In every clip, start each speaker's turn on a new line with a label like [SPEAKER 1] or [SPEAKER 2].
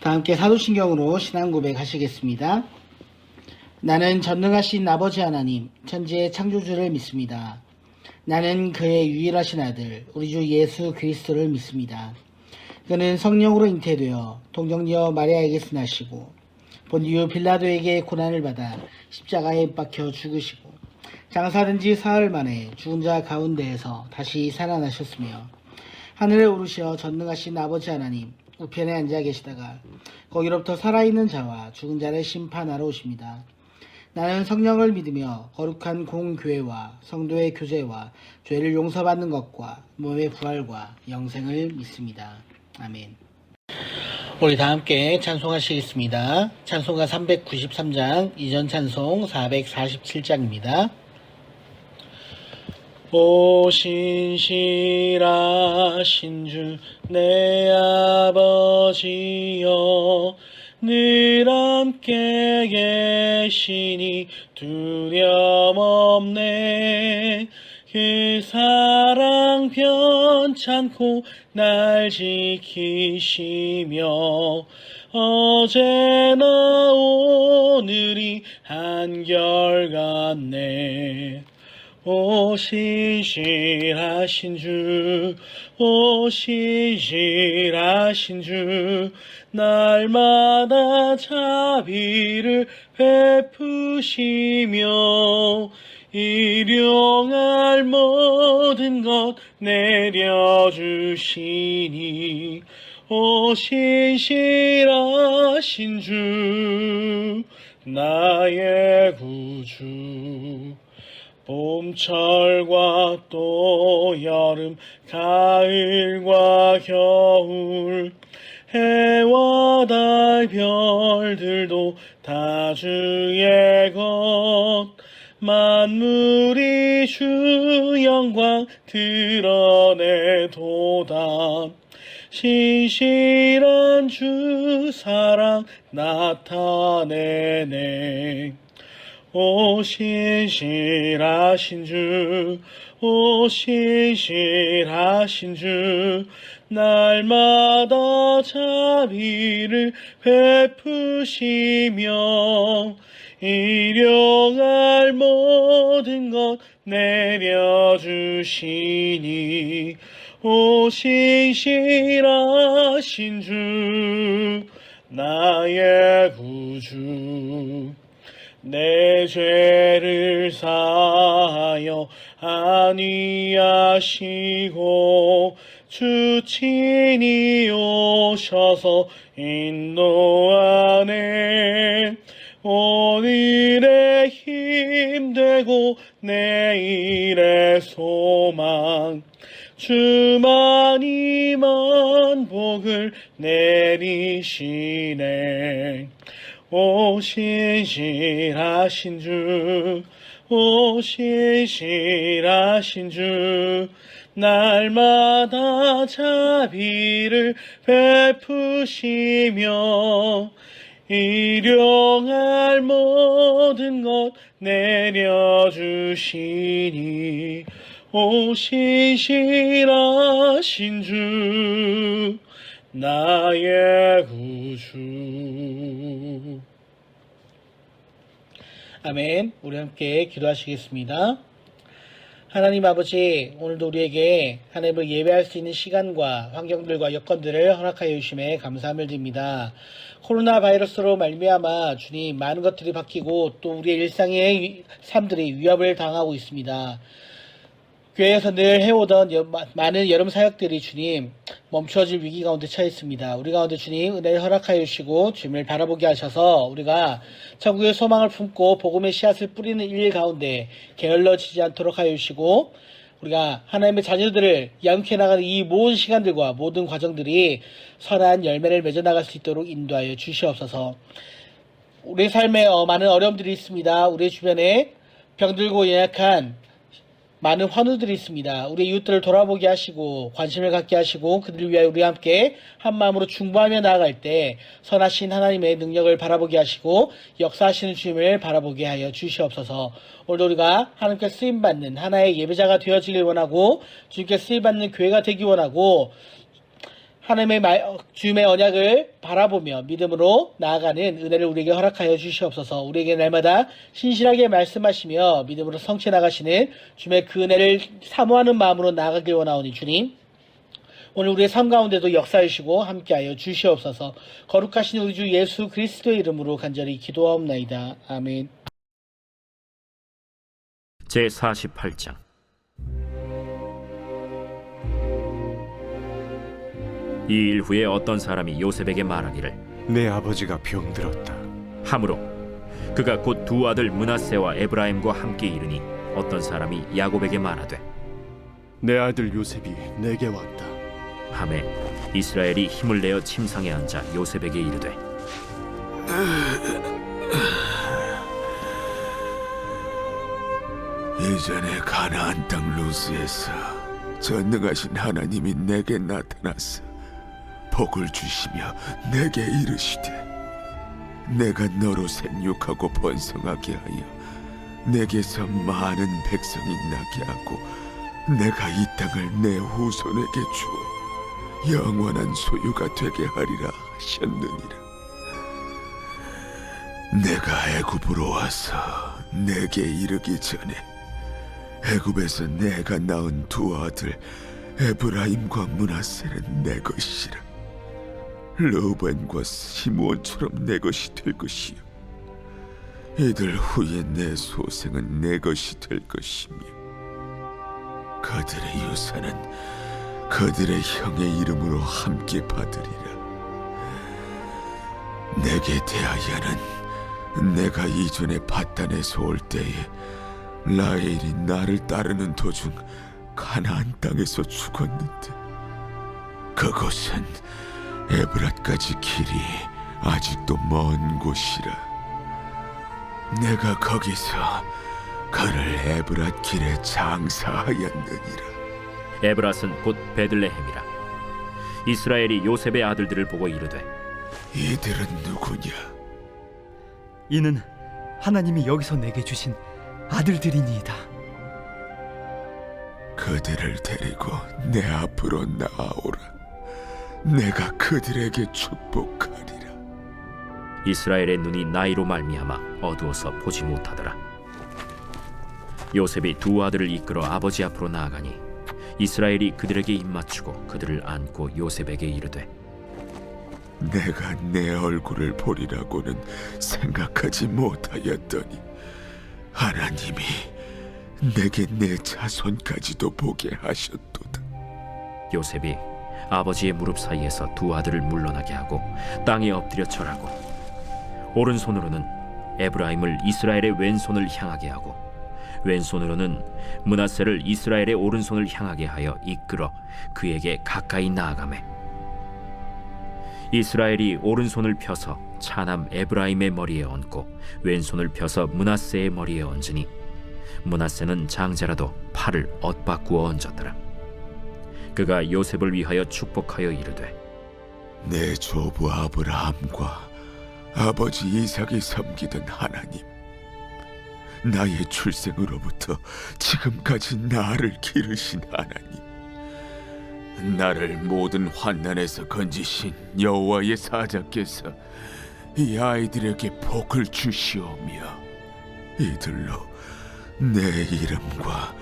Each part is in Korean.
[SPEAKER 1] 다 함께 사도신경으로 신앙 고백하시겠습니다. 나는 전능하신 아버지 하나님, 천지의 창조주를 믿습니다. 나는 그의 유일하신 아들, 우리 주 예수 그리스도를 믿습니다. 그는 성령으로 잉태되어 동정녀 마리아에게서 나시고 본디오 빌라도에게 고난을 받아 십자가에 박혀 죽으시고 장사된 지 사흘 만에 죽은 자 가운데에서 다시 살아나셨으며 하늘에 오르셔 전능하신 아버지 하나님 우편에 앉아 계시다가 거기로부터 살아있는 자와 죽은 자를 심판하러 오십니다. 나는 성령을 믿으며 거룩한 공교회와 성도의 교제와 죄를 용서받는 것과 몸의 부활과 영생을 믿습니다. 아멘. 우리 다 함께 찬송하시겠습니다. 찬송가 393장, 이전 찬송 447장입니다. 오 신실하신 주 내 아버지여 늘 함께 계시니 두려움 없네. 그 사랑 변찮고 날 지키시며 어제나 오늘이 한결같네. 오 신실하신 주, 오 신실하신 주, 날마다 자비를 베푸시며 일용할 모든 것 내려주시니 오 신실하신 주, 나의 구주. 봄철과 또 여름, 가을과 겨울, 해와 달 별들도 다 주의 것. 만물이 주 영광 드러내도다. 신실한 주 사랑 나타내네. 오 신실하신 주, 오 신실하신 주, 날마다 자비를 베푸시며 일용할 모든 것 내려주시니 오 신실하신 주, 나의 구주. 내 죄를 사하여 안위하시고 주 친히 오셔서 인도하네. 오늘의 힘되고 내일의 소망 주만이만 복을 내리시네. 오 신실하신 주, 오 신실하신 주, 날마다 자비를 베푸시며 일용할 모든 것 내려주시니 오 신실하신 주, 나의 구주. 아멘. 우리 함께 기도하시겠습니다. 하나님 아버지, 오늘도 우리에게 하나님을 예배할 수 있는 시간과 환경들과 여건들을 허락하여 주심에 감사함을 드립니다. 코로나 바이러스로 말미암아 주님 많은 것들이 바뀌고 또 우리의 일상의 삶들이 위협을 당하고 있습니다. 교회에서 늘 해오던 많은 여름 사역들이 주님 멈춰질 위기 가운데 처해 있습니다. 우리 가운데 주님 은혜를 허락하여 주시고 주님을 바라보게 하셔서 우리가 천국의 소망을 품고 복음의 씨앗을 뿌리는 일 가운데 게을러지지 않도록 하여 주시고 우리가 하나님의 자녀들을 양육해 나가는 이 모든 시간들과 모든 과정들이 선한 열매를 맺어나갈 수 있도록 인도하여 주시옵소서. 우리 삶에 많은 어려움들이 있습니다. 우리 주변에 병들고 연약한 많은 환우들이 있습니다. 우리 이웃들을 돌아보게 하시고 관심을 갖게 하시고 그들을 위하여 우리 함께 한마음으로 중보하며 나아갈 때 선하신 하나님의 능력을 바라보게 하시고 역사하시는 주님을 바라보게 하여 주시옵소서. 오늘도 우리가 하나님께 쓰임받는 하나의 예배자가 되어지길 원하고 주님께 쓰임받는 교회가 되기 원하고 주님의 언약을 바라보며 믿음으로 나아가는 은혜를 우리에게 허락하여 주시옵소서. 우리에게 날마다 신실하게 말씀하시며 믿음으로 성취해 나가시는 주님의 그 은혜를 사모하는 마음으로 나아가길 원하오니 주님, 오늘 우리의 삶 가운데도 역사하시고 함께하여 주시옵소서. 거룩하신 우리 주 예수 그리스도의 이름으로 간절히 기도하옵나이다. 아멘.
[SPEAKER 2] 제48장. 이 일 후에 어떤 사람이 요셉에게 말하기를
[SPEAKER 3] 내 아버지가 병들었다.
[SPEAKER 2] 하므로 그가 곧 두 아들 므낫세와 에브라임과 함께 이르니 어떤 사람이 야곱에게 말하되
[SPEAKER 3] 내 아들 요셉이 내게 왔다.
[SPEAKER 2] 하매 이스라엘이 힘을 내어 침상에 앉아 요셉에게 이르되
[SPEAKER 4] 예전에 가나안 땅 루스에서 전능하신 하나님이 내게 나타나서 복을 주시며 내게 이르시되 내가 너로 생육하고 번성하게 하여 내게서 많은 백성이 나게 하고 내가 이 땅을 내 후손에게 주어 영원한 소유가 되게 하리라 하셨느니라. 내가 애굽으로 와서 내게 이르기 전에 애굽에서 내가 낳은 두 아들 에브라임과 므낫세는 내 것이라. 르우벤과 시므온처럼 내 것이 될 것이요 이들 후에 내 소생은 내 것이 될 것이며 그들의 유산은 그들의 형의 이름으로 함께 받으리라. 내게 대하여는 내가 이전에 밧단에서 올 때에 라헬이 나를 따르는 도중 가나안 땅에서 죽었는데 그곳은 에브랏까지 길이 아직도 먼 곳이라. 내가 거기서 그를 에브랏 길에 장사하였느니라.
[SPEAKER 2] 에브랏은 곧 베들레헴이라. 이스라엘이 요셉의 아들들을 보고 이르되
[SPEAKER 4] 이들은 누구냐?
[SPEAKER 5] 이는 하나님이 여기서 내게 주신 아들들이니이다.
[SPEAKER 4] 그들을 데리고 내 앞으로 나아오라. 내가 그들에게 축복하리라.
[SPEAKER 2] 이스라엘의 눈이 나이로 말미암아 어두워서 보지 못하더라. 요셉이 두 아들을 이끌어 아버지 앞으로 나아가니 이스라엘이 그들에게 입맞추고 그들을 안고 요셉에게 이르되
[SPEAKER 4] 내가 내 얼굴을 보리라고는 생각하지 못하였더니 하나님이 내게 내 자손까지도 보게 하셨도다.
[SPEAKER 2] 요셉이 아버지의 무릎 사이에서 두 아들을 물러나게 하고 땅에 엎드려 절하고 오른손으로는 에브라임을 이스라엘의 왼손을 향하게 하고 왼손으로는 므낫세를 이스라엘의 오른손을 향하게 하여 이끌어 그에게 가까이 나아가매 이스라엘이 오른손을 펴서 차남 에브라임의 머리에 얹고 왼손을 펴서 므낫세의 머리에 얹으니 므낫세는 장자라도 팔을 엇바꾸어 얹었더라. 그가 요셉을 위하여 축복하여 이르되
[SPEAKER 4] 내 조부 아브라함과 아버지 이삭이 섬기던 하나님, 나의 출생으로부터 지금까지 나를 기르신 하나님, 나를 모든 환난에서 건지신 여호와의 사자께서 이 아이들에게 복을 주시오며 이들로 내 이름과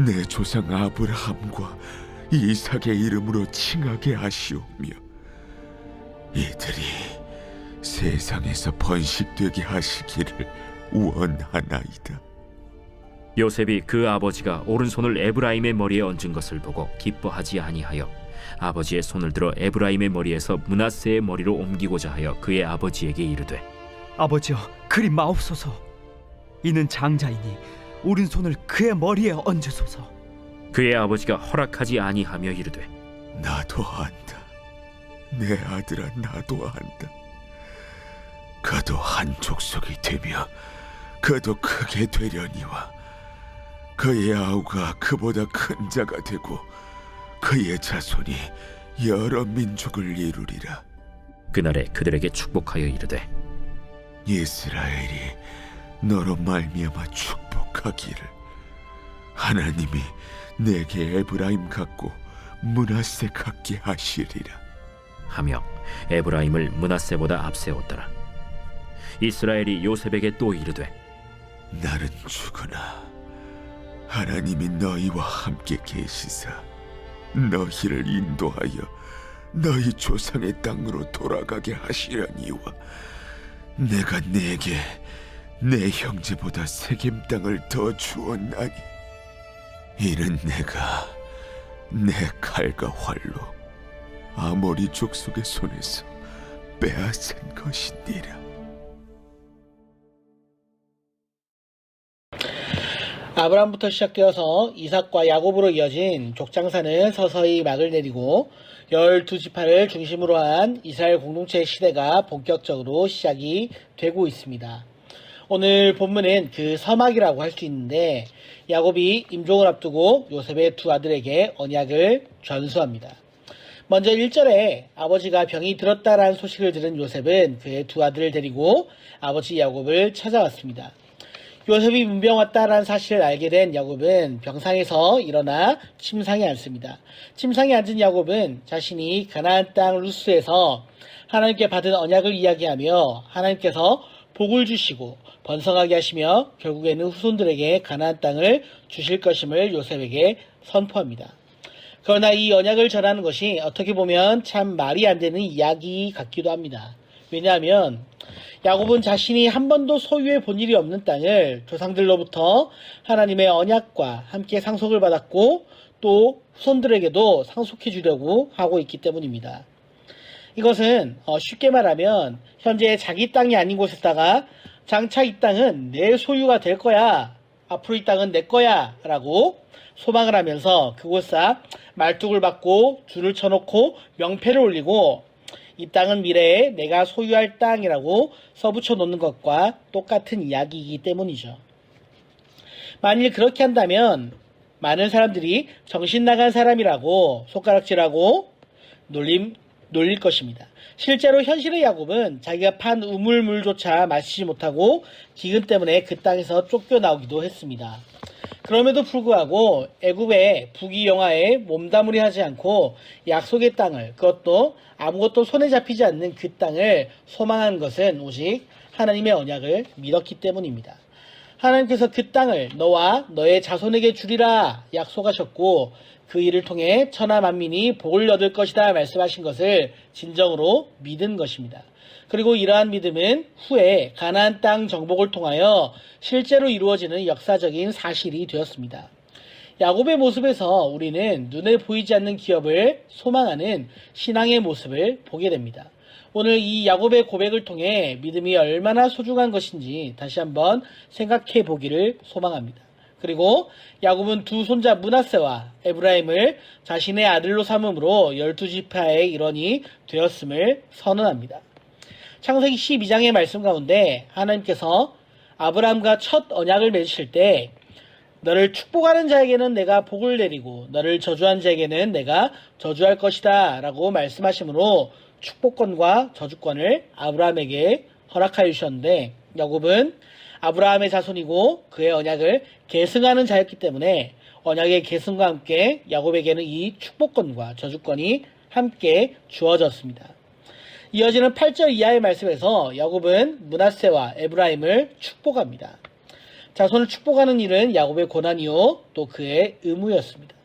[SPEAKER 4] 내 조상 아브라함과 이삭의 이름으로 칭하게 하시오며 이들이 세상에서 번식되게 하시기를 원하나이다.
[SPEAKER 2] 요셉이 그 아버지가 오른손을 에브라임의 머리에 얹은 것을 보고 기뻐하지 아니하여 아버지의 손을 들어 에브라임의 머리에서 므낫세의 머리로 옮기고자 하여 그의 아버지에게 이르되
[SPEAKER 5] 아버지여, 그리 마옵소서. 이는 장자이니 오른손을 그의 머리에 얹으소서.
[SPEAKER 2] 그의 아버지가 허락하지 아니하며 이르되
[SPEAKER 4] 나도 안다. 내 아들아, 나도 안다. 그도 한 족속이 되며 그도 크게 되려니와 그의 아우가 그보다 큰 자가 되고 그의 자손이 여러 민족을 이루리라.
[SPEAKER 2] 그날에 그들에게 축복하여 이르되
[SPEAKER 4] 이스라엘이 너로 말미암아 축복하기를 하나님이 내게 에브라임 같고 므낫세 같게 하시리라.
[SPEAKER 2] 하며 에브라임을 므낫세보다 앞세웠더라. 이스라엘이 요셉에게 또 이르되
[SPEAKER 4] 나는 죽으나 하나님이 너희와 함께 계시사 너희를 인도하여 너희 조상의 땅으로 돌아가게 하시려니와 내가 네게 내 형제보다 세겜 땅을 더 주었나니 이는 내가 내 칼과 활로 아모리 족속의 손에서 빼앗은 것이니라.
[SPEAKER 1] 아브라함부터 시작되어서 이삭과 야곱으로 이어진 족장사는 서서히 막을 내리고 12지파를 중심으로 한 이스라엘 공동체의 시대가 본격적으로 시작이 되고 있습니다. 오늘 본문은 그 서막이라고 할 수 있는데 야곱이 임종을 앞두고 요셉의 두 아들에게 언약을 전수합니다. 먼저 1절에 아버지가 병이 들었다라는 소식을 들은 요셉은 그의 두 아들을 데리고 아버지 야곱을 찾아왔습니다. 요셉이 문병 왔다라는 사실을 알게 된 야곱은 병상에서 일어나 침상에 앉습니다. 침상에 앉은 야곱은 자신이 가나안 땅 루스에서 하나님께 받은 언약을 이야기하며 하나님께서 복을 주시고 번성하게 하시며 결국에는 후손들에게 가나안 땅을 주실 것임을 요셉에게 선포합니다. 그러나 이 언약을 전하는 것이 어떻게 보면 참 말이 안 되는 이야기 같기도 합니다. 왜냐하면 야곱은 자신이 한 번도 소유해 본 일이 없는 땅을 조상들로부터 하나님의 언약과 함께 상속을 받았고 또 후손들에게도 상속해 주려고 하고 있기 때문입니다. 이것은 쉽게 말하면 현재 자기 땅이 아닌 곳에다가 장차 이 땅은 내 소유가 될 거야, 앞으로 이 땅은 내 거야 라고 소망을 하면서 그곳에 말뚝을 박고 줄을 쳐놓고 명패를 올리고 이 땅은 미래에 내가 소유할 땅이라고 써붙여 놓는 것과 똑같은 이야기이기 때문이죠. 만일 그렇게 한다면 많은 사람들이 정신 나간 사람이라고 손가락질하고 놀릴 것입니다. 실제로 현실의 야곱은 자기가 판 우물물조차 마시지 못하고 기근 때문에 그 땅에서 쫓겨나오기도 했습니다. 그럼에도 불구하고 애굽의 부귀영화에 몸다물이 하지 않고 약속의 땅을, 그것도 아무것도 손에 잡히지 않는 그 땅을 소망한 것은 오직 하나님의 언약을 믿었기 때문입니다. 하나님께서 그 땅을 너와 너의 자손에게 주리라 약속하셨고 그 일을 통해 천하 만민이 복을 얻을 것이다 말씀하신 것을 진정으로 믿은 것입니다. 그리고 이러한 믿음은 후에 가나안 땅 정복을 통하여 실제로 이루어지는 역사적인 사실이 되었습니다. 야곱의 모습에서 우리는 눈에 보이지 않는 기업을 소망하는 신앙의 모습을 보게 됩니다. 오늘 이 야곱의 고백을 통해 믿음이 얼마나 소중한 것인지 다시 한번 생각해 보기를 소망합니다. 그리고 야곱은 두 손자 므낫세와 에브라임을 자신의 아들로 삼음으로 12지파의 일원이 되었음을 선언합니다. 창세기 12장의 말씀 가운데 하나님께서 아브라함과 첫 언약을 맺으실 때 너를 축복하는 자에게는 내가 복을 내리고 너를 저주한 자에게는 내가 저주할 것이다 라고 말씀하시므로 축복권과 저주권을 아브라함에게 허락하여 주셨는데 야곱은 아브라함의 자손이고 그의 언약을 계승하는 자였기 때문에 언약의 계승과 함께 야곱에게는 이 축복권과 저주권이 함께 주어졌습니다. 이어지는 8절 이하의 말씀에서 야곱은 므낫세와 에브라임을 축복합니다. 자손을 축복하는 일은 야곱의 고난이요 또 그의 의무였습니다.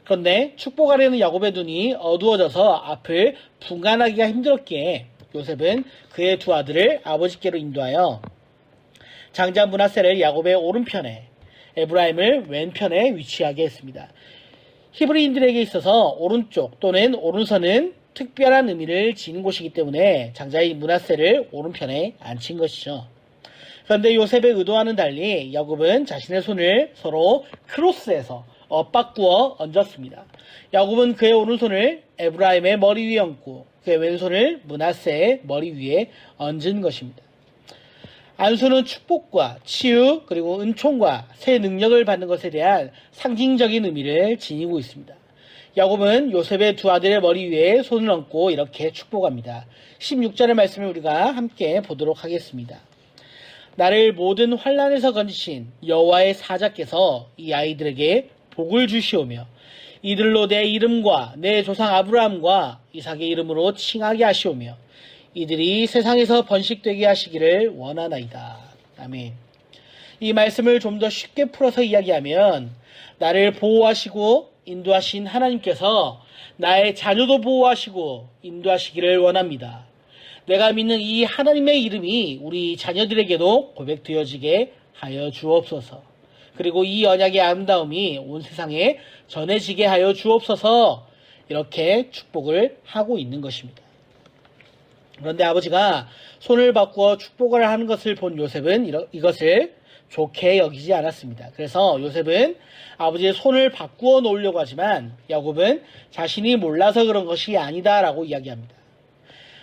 [SPEAKER 1] 그런데 축복하려는 야곱의 눈이 어두워져서 앞을 분간하기가 힘들었기에 요셉은 그의 두 아들을 아버지께로 인도하여 장자 므낫세를 야곱의 오른편에 에브라임을 왼편에 위치하게 했습니다. 히브리인들에게 있어서 오른쪽 또는 오른손은 특별한 의미를 지닌 곳이기 때문에 장자인 므낫세를 오른편에 앉힌 것이죠. 그런데 요셉의 의도와는 달리 야곱은 자신의 손을 서로 크로스해서 엇바꾸어 얹었습니다. 야곱은 그의 오른손을 에브라임의 머리 위에 얹고 그의 왼손을 므낫세의 머리 위에 얹은 것입니다. 안수는 축복과 치유 그리고 은총과 새 능력을 받는 것에 대한 상징적인 의미를 지니고 있습니다. 야곱은 요셉의 두 아들의 머리 위에 손을 얹고 이렇게 축복합니다. 16절의 말씀을 우리가 함께 보도록 하겠습니다. 나를 모든 환난에서 건지신 여호와의 사자께서 이 아이들에게 복을 주시오며 이들로 내 이름과 내 조상 아브라함과 이삭의 이름으로 칭하게 하시오며 이들이 세상에서 번식되게 하시기를 원하나이다. 아멘. 이 말씀을 좀 더 쉽게 풀어서 이야기하면 나를 보호하시고 인도하신 하나님께서 나의 자녀도 보호하시고 인도하시기를 원합니다. 내가 믿는 이 하나님의 이름이 우리 자녀들에게도 고백되어지게 하여 주옵소서. 그리고 이 언약의 아름다움이 온 세상에 전해지게 하여 주옵소서. 이렇게 축복을 하고 있는 것입니다. 그런데 아버지가 손을 바꾸어 축복을 하는 것을 본 요셉은 이것을 좋게 여기지 않았습니다. 그래서 요셉은 아버지의 손을 바꾸어 놓으려고 하지만 야곱은 자신이 몰라서 그런 것이 아니다라고 이야기합니다.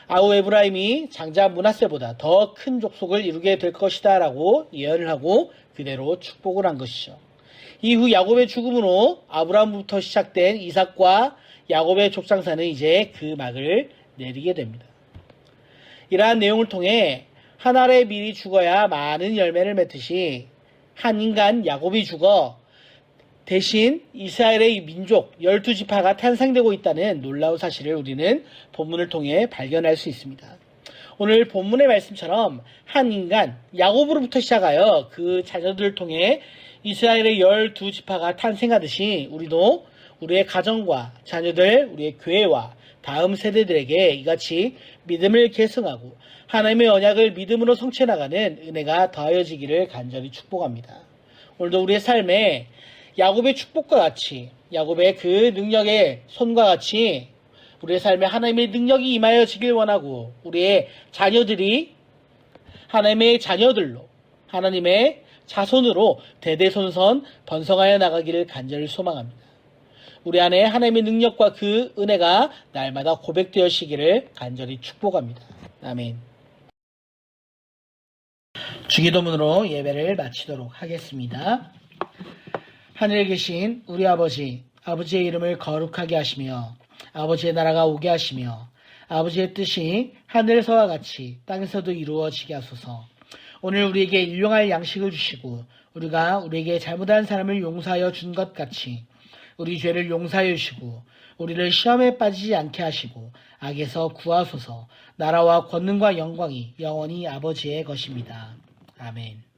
[SPEAKER 1] 아우 에브라임이 장자 므낫세보다 더 큰 족속을 이루게 될 것이다 라고 예언을 하고 그대로 축복을 한 것이죠. 이후 야곱의 죽음으로 아브라함부터 시작된 이삭과 야곱의 족장사는 이제 그 막을 내리게 됩니다. 이러한 내용을 통해 한 알에 미리 죽어야 많은 열매를 맺듯이 한 인간 야곱이 죽어 대신 이스라엘의 민족 12지파가 탄생되고 있다는 놀라운 사실을 우리는 본문을 통해 발견할 수 있습니다. 오늘 본문의 말씀처럼 한 인간 야곱으로부터 시작하여 그 자녀들을 통해 이스라엘의 12지파가 탄생하듯이 우리도 우리의 가정과 자녀들, 우리의 교회와 다음 세대들에게 이같이 믿음을 계승하고 하나님의 언약을 믿음으로 성취해나가는 은혜가 더하여지기를 간절히 축복합니다. 오늘도 우리의 삶에 야곱의 축복과 같이 야곱의 그 능력의 손과 같이 우리의 삶에 하나님의 능력이 임하여지길 원하고 우리의 자녀들이 하나님의 자녀들로 하나님의 자손으로 대대손손 번성하여 나가기를 간절히 소망합니다. 우리 안에 하나님의 능력과 그 은혜가 날마다 고백되어지기를 간절히 축복합니다. 아멘. 주기도문으로 예배를 마치도록 하겠습니다. 하늘에 계신 우리 아버지, 아버지의 이름을 거룩하게 하시며 아버지의 나라가 오게 하시며 아버지의 뜻이 하늘에서와 같이 땅에서도 이루어지게 하소서. 오늘 우리에게 일용할 양식을 주시고 우리가 우리에게 잘못한 사람을 용서하여 준 것 같이 우리 죄를 용서하여 주시고 우리를 시험에 빠지지 않게 하시고 악에서 구하소서. 나라와 권능과 영광이 영원히 아버지의 것입니다. 아멘.